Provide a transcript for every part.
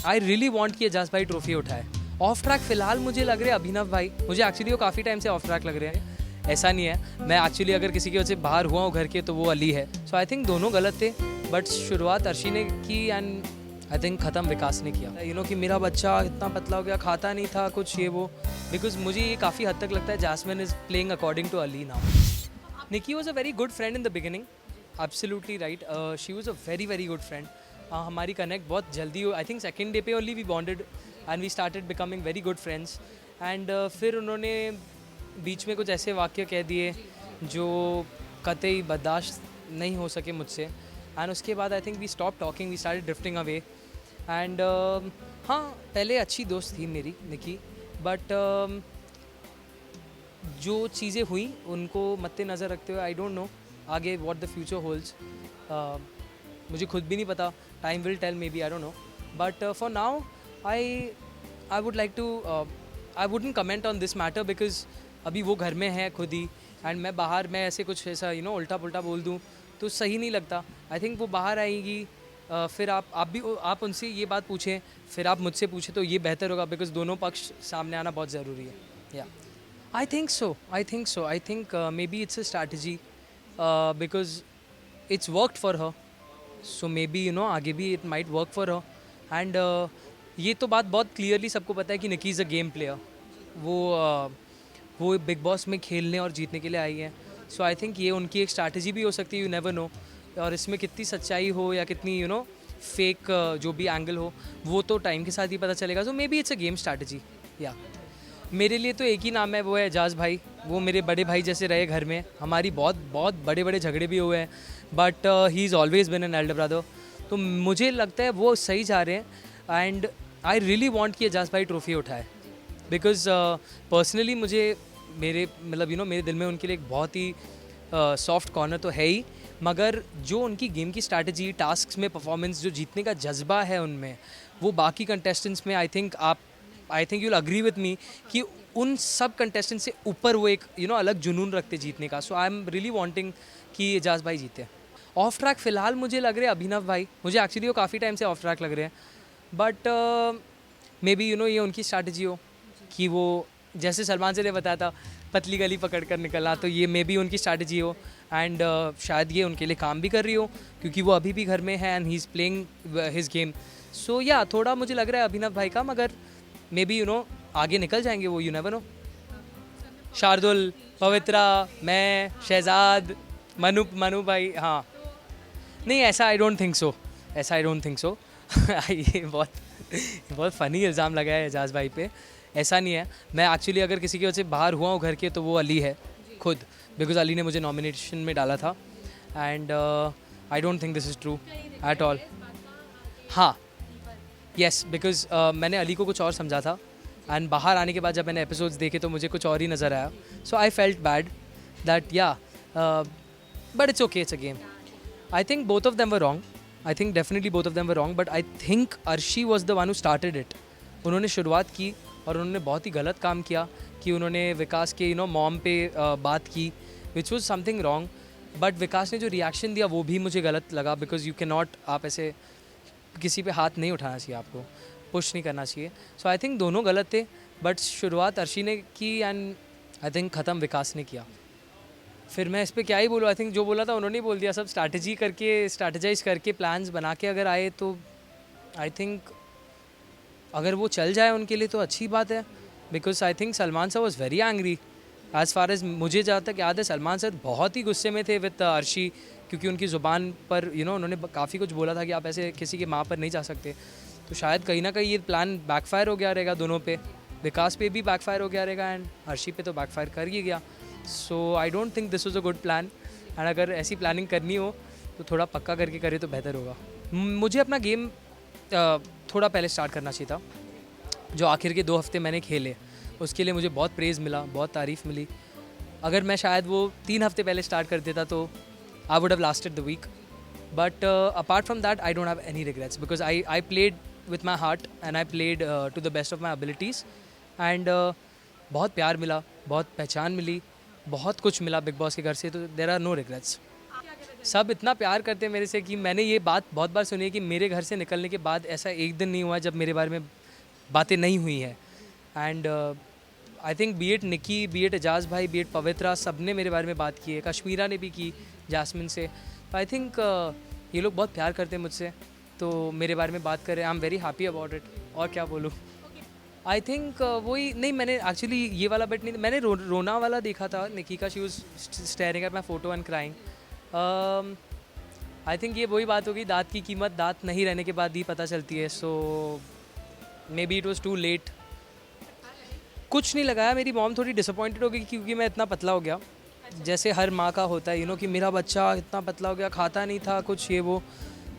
I really want कि एजाज भाई trophy उठाए। ऑफ ट्रैक फिलहाल मुझे लग रहे हैं अभिनव भाई, मुझे एक्चुअली वो काफ़ी टाइम से ऑफ ट्रैक लग रहे हैं। ऐसा नहीं है, मैं एक्चुअली अगर किसी की वजह से बाहर हुआ हूँ घर के तो वो अली है। सो आई थिंक दोनों गलत थे, बट शुरुआत अर्शी ने की एंड आई थिंक ख़त्म विकास ने किया। यू नो कि मेरा बच्चा इतना पतला हो गया, खाता नहीं था कुछ ये वो, बिकॉज मुझे ये काफ़ी हद तक लगता है Jasmin is playing according to Ali now. Nikki was a very good friend in the beginning, absolutely right, she was a very very good friend. हमारी कनेक्ट बहुत जल्दी हो, आई थिंक सेकेंड डे पे only we bonded and we started becoming very good friends. And फिर उन्होंने बीच में कुछ ऐसे वाक्य कह दिए जो कतई बर्दाश्त नहीं हो सके मुझसे, एंड उसके बाद I think we stop talking, we started drifting away. And हाँ, पहले अच्छी दोस्त थी मेरी निकी, बट जो चीज़ें हुई उनको मद्देनज़र रखते हुए आई डोंट नो आगे व्हाट द फ्यूचर होल्ड्स, मुझे खुद भी नहीं पता, time will tell, maybe, I don't know. But for now I would like to, I wouldn't comment on this matter because अभी वो घर में है खुद ही, एंड मैं बाहर मैं ऐसे कुछ ऐसा यू नो उल्टा पुल्टा बोल दूँ तो सही नहीं लगता। आई थिंक वो बाहर आएगी, फिर आप उनसे ये बात पूछें, फिर आप मुझसे पूछें तो ये बेहतर होगा, बिकॉज दोनों पक्ष सामने आना बहुत ज़रूरी है। या I think so. I think maybe it's a strategy because it's worked for her. So maybe you know आगे भी it might work for her. And ये तो बात बहुत clearly सबको पता है कि निकी is a game player. वो बिग बॉस में खेलने और जीतने के लिए आई है। सो आई थिंक ये उनकी एक स्ट्रैटेजी भी हो सकती है, यू नेवर नो। और इसमें कितनी सच्चाई हो या कितनी यू नो फेक जो भी एंगल हो, वो तो टाइम के साथ ही पता चलेगा। So maybe it's a game strategy. या मेरे लिए तो एक ही नाम है, वो है एजाज भाई। वो मेरे बड़े भाई जैसे रहे घर में, हमारी बहुत बहुत बड़े बड़े झगड़े भी हुए हैं, but he is always been an elder brother. तो मुझे लगता है वो सही जा रहे हैं, एंड आई रियली वांट कि एजाज भाई ट्रॉफी उठाए, बिकॉज पर्सनली मुझे मेरे मतलब यू नो मेरे दिल में उनके लिए एक बहुत ही सॉफ्ट कॉर्नर तो है ही, मगर जो उनकी गेम की स्ट्रैटेजी, टास्क में परफॉर्मेंस, जो जीतने का जज्बा है उनमें, वो बाकी कंटेस्टेंट्स में I think you will agree with me कि उन सब कंटेस्टेंट से ऊपर वो एक यू नो अलग जुनून रखते जीतने का। सो आई एम रियली वांटिंग कि एजाज भाई जीते। ऑफ ट्रैक फिलहाल मुझे लग रहे हैं अभिनव भाई, मुझे एक्चुअली वो काफ़ी टाइम से ऑफ ट्रैक लग रहे हैं, but may be you know ये उनकी स्ट्रैटेजी हो कि वो जैसे सलमान से ने बताया था पतली गली पकड़ कर निकलना, तो ये मे बी उनकी स्ट्रैटेजी हो, एंड शायद ये उनके लिए काम भी कर रही हो क्योंकि वो अभी भी घर में है and he is playing his game. So या थोड़ा मुझे लग रहा है अभिनव भाई का, मगर मे बी यू नो आगे निकल जाएंगे वो, यू नेवर नो। शार्दुल, पवित्रा, मैं, शहजाद, मनु भाई, हाँ नहीं ऐसा आई डोंट थिंक सो, ऐसा आई डोंट थिंक सो। ये बहुत फ़नी इल्ज़ाम लगा है एजाज भाई पे। ऐसा नहीं है, मैं एक्चुअली अगर किसी की वजह से बाहर हुआ हूँ घर के तो वो अली है खुद, बिकॉज अली ने मुझे नॉमिनेशन में डाला था, and I don't think this is true at all. हाँ येस, बिकॉज मैंने अली को कुछ और समझा था, एंड बाहर आने के बाद जब मैंने एपिसोड्स देखे तो मुझे कुछ और ही नज़र आया। सो आई फेल्ट बैड दैट या, but it's okay, it's a game. I think both of them were wrong, I think definitely both of them were wrong, but I think Arshi was the one who started it. उन्होंने शुरुआत की और उन्होंने बहुत ही गलत काम किया कि उन्होंने विकास के यू नो मॉम पे बात की, which was something wrong. But Vikas ने जो रिएक्शन दिया वो भी मुझे गलत लगा, बिकॉज यू कैन नॉट, आप ऐसे किसी पे हाथ नहीं उठाना चाहिए, आपको पुश नहीं करना चाहिए। सो आई थिंक दोनों गलत थे, बट शुरुआत अर्शी ने की एंड आई थिंक ख़त्म विकास ने किया। फिर मैं इस पर क्या ही बोलूँ, आई थिंक जो बोला था उन्होंने ही बोल दिया। सब स्ट्रैटेजाइज करके प्लान्स बना के अगर आए तो आई थिंक अगर वो चल जाए उनके लिए तो अच्छी बात है, because I think Salman sir was very angry. As far as मुझे जहाँ तक याद है सलमान सर बहुत ही गुस्से में थे विद अर्शी, क्योंकि उनकी ज़ुबान पर यू नो उन्होंने काफ़ी कुछ बोला था कि आप ऐसे किसी की माँ पर नहीं जा सकते। तो शायद कहीं ना कहीं ये प्लान बैकफायर हो गया रहेगा दोनों पे, विकास पे भी बैकफायर हो गया रहेगा एंड अर्शी पे तो बैकफायर कर ही गया। So I don't think this was a good plan, and अगर ऐसी प्लानिंग करनी हो तो थोड़ा पक्का करके करे तो बेहतर होगा। मुझे अपना गेम थोड़ा पहले स्टार्ट करना चाहिए था। जो आखिर के 2 हफ्ते मैंने खेले उसके लिए मुझे बहुत प्रेज़ मिला, बहुत तारीफ़ मिली। अगर मैं शायद वो 3 हफ्ते पहले स्टार्ट कर देता तो I would have lasted the week, but apart from that I don't have any regrets, because I played with my heart and I played to the best of my abilities, and बहुत प्यार मिला, बहुत पहचान मिली, बहुत कुछ मिला big boss के घर से, तो देयर आर नो रिग्रेट्स। सब इतना प्यार करते हैं मेरे से कि मैंने ये बात बहुत बार सुनी है कि मेरे घर से निकलने के बाद ऐसा एक दिन नहीं हुआ जब मेरे बारे में बातें नहीं हुई हैं। And I think be it Nikki, be it Ejaz भाई, बी एट पवित्रा, सब ने मेरे बारे में बात की है। कश्मीरा ने भी की जैस्मिन से। आई थिंक ये लोग बहुत प्यार करते हैं मुझसे, तो मेरे बारे में बात कर रहे हैं। आई am very happy about it. और क्या बोलूँ। आई थिंक वही नहीं, मैंने एक्चुअली ये वाला बेट नहीं, मैंने रोना वाला देखा था निकी का। She was staring at my photo and crying. I think ये वही बात होगी, दांत की कीमत दांत नहीं रहने के बाद ही पता चलती है। So maybe it was too late. कुछ नहीं लगाया। मेरी मॉम थोड़ी डिसअपॉइंटेड हो गई क्योंकि मैं इतना पतला हो गया, जैसे हर माँ का होता है कि मेरा बच्चा इतना पतला हो गया, खाता नहीं था कुछ ये वो।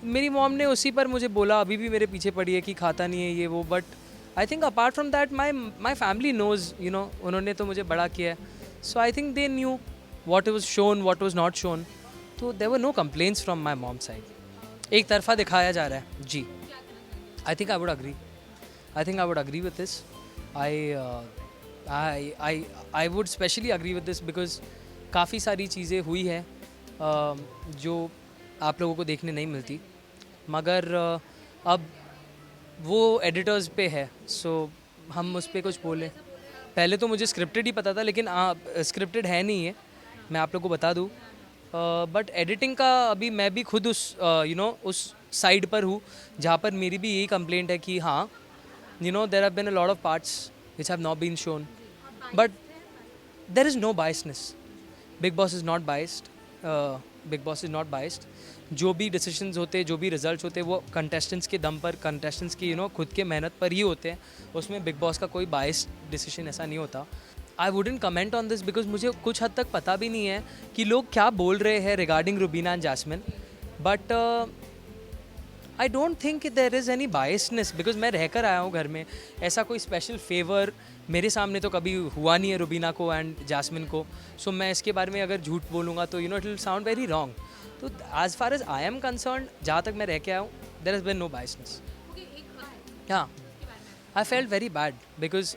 मेरी मॉम ने उसी पर मुझे बोला, अभी भी मेरे पीछे पड़ी है कि खाता नहीं है ये वो। But I think apart from that my family knows, उन्होंने तो मुझे बड़ा किया है। So I think they knew what was shown, what was not shown. तो there were no complaints from my mom side. एक तरफा दिखाया जा रहा है जी। I think I would agree. I think I would agree with this. I would specially agree with this because काफ़ी सारी चीज़ें हुई है जो आप लोगों को देखने नहीं मिलती, मगर अब वो एडिटर्स पे है। सो हम उस पर कुछ बोलें। पहले तो मुझे स्क्रिप्टेड ही पता था, लेकिन स्क्रिप्टेड है नहीं है, मैं आप लोगों को बता दूँ। बट एडिटिंग का अभी मैं भी खुद उस उस साइड पर हूँ जहाँ पर मेरी भी यही कंप्लेंट है कि हाँ, there have been a lot of parts which have not been shown, but there is no biasness. Big Boss is not biased. Big Boss is not biased. जो भी डिसीजंस होते हैं, जो भी रिजल्ट्स होते हैं, वो कंटेस्टेंट्स के दम पर, कंटेस्टेंट्स की खुद के मेहनत पर ही होते हैं। उसमें बिग बॉस का कोई बायस्ड डिसीजन ऐसा नहीं होता। I wouldn't comment on this because मुझे कुछ हद तक पता भी नहीं है कि लोग क्या बोल रहे हैं regarding Rubina and Jasmin. But I don't think there is any biasness because मैं रहकर आया हूँ घर में। ऐसा कोई स्पेशल फेवर मेरे सामने तो कभी हुआ नहीं है रुबीना को एंड जैस्मिन को। सो मैं इसके बारे में अगर झूठ बोलूँगा तो it will sound very wrong. तो as far as I am concerned, जहाँ तक मैं रह के आया हूँ, there has been no biasness. हाँ, I felt very bad because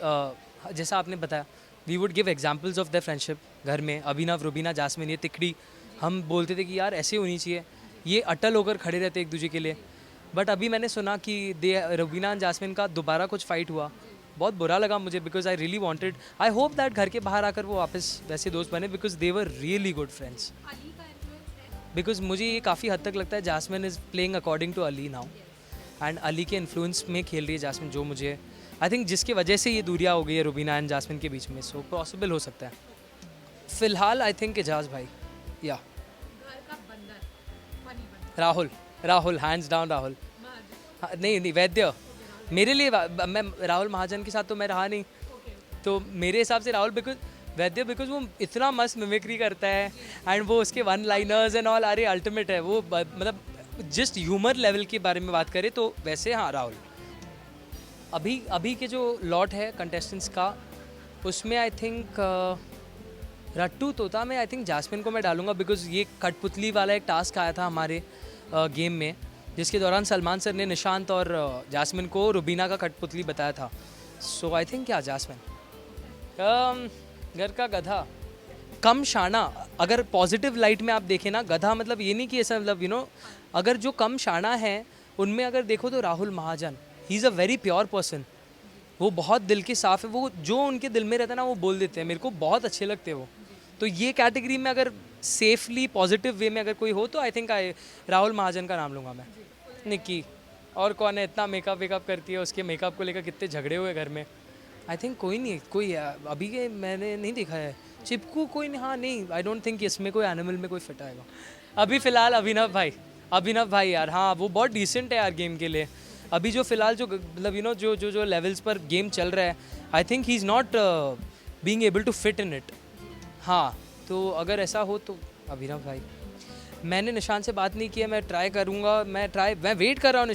जैसा आपने बताया, we would give examples of the friendship घर में। अभिनव, रुबीना, जैस्मिन, ये तिकड़ी, हम बोलते थे कि यार ऐसे होनी चाहिए, ये अटल होकर खड़े रहते एक दूसरे के लिए। बट अभी मैंने सुना कि रुबीना एंड जैस्मिन का दोबारा कुछ फाइट हुआ, बहुत बुरा लगा मुझे because I really wanted, I hope that घर के बाहर आकर वो वापस वैसे दोस्त बने because they were really good friends. Because मुझे ये काफ़ी हद तक लगता है Jasmin is playing according to Ali now, and Ali के इन्फ्लुएंस में खेल रही है जैस्मिन, जो मुझे आई थिंक जिसकी वजह से ये दूरियाँ हो गई है रुबीना एंड जैस्मिन के बीच में। सो पॉसिबल हो सकता है। फ़िलहाल आई थिंक एजाज भाई, या राहुल, राहुल हैंड्स डाउन राहुल। हाँ, नहीं वैद्य मेरे लिए, मैं राहुल महाजन के साथ तो मैं रहा नहीं, तो मेरे हिसाब से राहुल बिकॉज वैद्य बिकॉज वो इतना मस्त मिमिक्री करता है एंड वो उसके वन लाइनर्स एंड ऑल अरे अल्टीमेट है वो। मतलब जस्ट ह्यूमर लेवल के बारे में बात करें तो वैसे हाँ राहुल। अभी के जो लॉट है कंटेस्टेंट्स का, उसमें आई थिंक रट्टू तोता में आई थिंक जैस्मिन को मैं डालूंगा बिकॉज ये कठपुतली वाला एक टास्क आया था हमारे गेम में, जिसके दौरान सलमान सर ने निशांत और जैस्मिन को रुबीना का कठपुतली बताया था। सो आई थिंक क्या जैस्मिन। घर का गधा, कम शाना, अगर पॉजिटिव लाइट में आप देखें ना, गधा मतलब ये नहीं कि ऐसा, मतलब अगर जो कम शाना है उनमें अगर देखो तो Rahul Mahajan, he is a very pure person. वो बहुत दिल के साफ़ है, वो जो उनके दिल में रहता है ना वो बोल देते हैं, मेरे को बहुत अच्छे लगते हैं वो। तो ये कैटेगरी में अगर सेफली पॉजिटिव वे में अगर कोई हो तो आई थिंक राहुल महाजन का नाम लूँगा मैं। निक्की, और कौन है, इतना मेकअप वेकअप करती है, उसके मेकअप को लेकर कितने झगड़े हुए घर में। आई थिंक कोई नहीं, कोई अभी के मैंने नहीं देखा है। चिपकू कोई नहीं, हाँ नहीं, आई डोंट थिंक इसमें कोई एनिमल में कोई फिट आएगा। अभी फ़िलहाल अभिनव भाई यार, हाँ वो बहुत डिसेंट है यार गेम के लिए। अभी जो फ़िलहाल जो मतलब जो लेवल्स पर गेम चल रहा है, I think he is not being able to fit in it. हाँ, तो अगर ऐसा हो तो अभिनव भाई। मैंने निशांत से बात नहीं किया, मैं ट्राई करूँगा, मैं वेट कर रहा हूँ।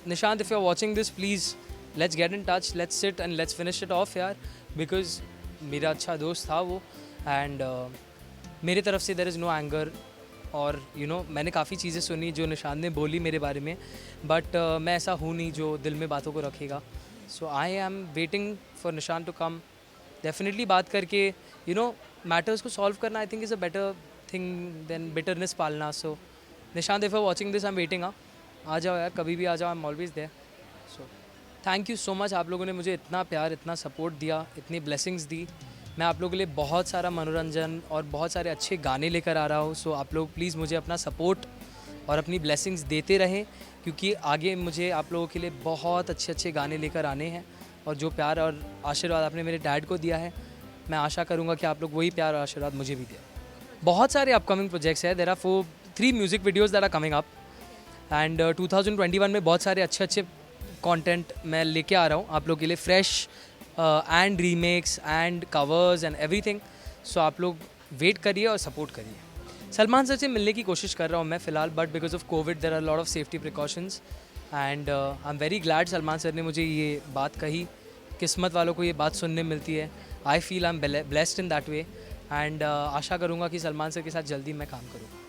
Nishant if you are watching this please let's get in touch, let's sit and let's finish it off यार, बिकॉज मेरा अच्छा दोस्त था वो। एंड मेरी तरफ से देयर इज़ नो एंगर, और मैंने काफ़ी चीज़ें सुनी जो निशांत ने बोली मेरे बारे में, बट मैं ऐसा हूँ नहीं जो दिल में बातों को रखेगा। So I am waiting for Nishant to come. Definitely बात करके मैटर्स को सॉल्व करना I think is a better thing than bitterness पालना। So Nishant, if watching this I am waiting. आ जाओ यार, कभी भी आ जाओ, I am always there. So thank you so much, आप लोगों ने मुझे इतना प्यार, इतना सपोर्ट दिया, इतनी ब्लेसिंग्स दी। मैं आप लोगों के लिए बहुत सारा मनोरंजन और बहुत सारे अच्छे गाने लेकर आ रहा हूँ। सो आप लोग प्लीज़ मुझे अपना सपोर्ट और अपनी ब्लेसिंग्स देते रहें, क्योंकि आगे मुझे आप लोगों के लिए बहुत अच्छे अच्छे गाने लेकर आने हैं। और जो प्यार और आशीर्वाद आपने मेरे डैड को दिया है, मैं आशा करूँगा कि आप लोग वही प्यार और आशीर्वाद मुझे भी दें। बहुत सारे अपकमिंग प्रोजेक्ट्स हैं। There are 3 music videos that are coming up, and 2021 में बहुत सारे अच्छे अच्छे कंटेंट मैं लेके आ रहा हूँ आप लोगों के लिए, fresh and remakes and covers and everything. So आप लोग वेट करिए और सपोर्ट करिए। सलमान सर से मिलने की कोशिश कर रहा हूँ मैं फ़िलहाल, but because of Covid there are lot of safety precautions, and I am very glad Salman sir ने मुझे ये बात कही। किस्मत वालों को ये बात सुनने मिलती है। I feel I am blessed in that way, and आशा करूँगा कि सलमान सर के साथ जल्दी मैं काम करूँ।